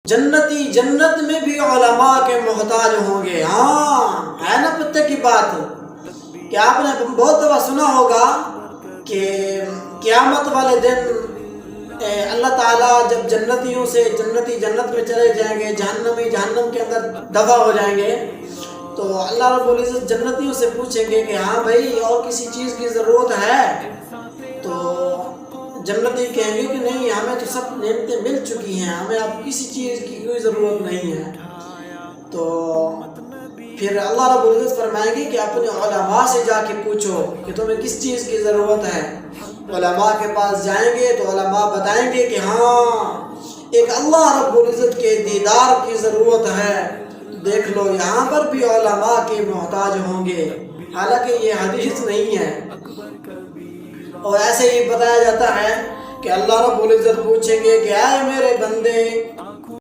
جنتی جنت میں بھی علماء کے محتاج ہوں گے۔ ہاں ہے نا پتہ کی بات کہ آپ نے بہت دفعہ سنا ہوگا کہ قیامت والے دن اللہ تعالیٰ جب جنتیوں سے جنتی جنت میں چلے جائیں گے، جہنمی جہنم کے اندر دفع ہو جائیں گے، تو اللہ رب العزت جنتیوں سے پوچھیں گے کہ ہاں بھائی اور کسی چیز کی ضرورت ہے؟ تو جنتی کہیں گے کہ نہیں، ہمیں تو سب نعمتیں مل چکی ہیں، ہمیں اب کسی چیز کی کوئی ضرورت نہیں ہے۔ تو پھر اللہ رب العزت فرمائیں گے کہ اپنے علماء سے جا کے پوچھو کہ تمہیں کس چیز کی ضرورت ہے۔ علماء کے پاس جائیں گے تو علماء بتائیں گے کہ ہاں ایک اللہ رب العزت کے دیدار کی ضرورت ہے، دیکھ لو یہاں پر بھی علماء کے محتاج ہوں گے، حالانکہ یہ حدیث نہیں ہے۔ اور ایسے ہی بتایا جاتا ہے کہ اللہ رب العزت پوچھیں گے کہ اے میرے بندے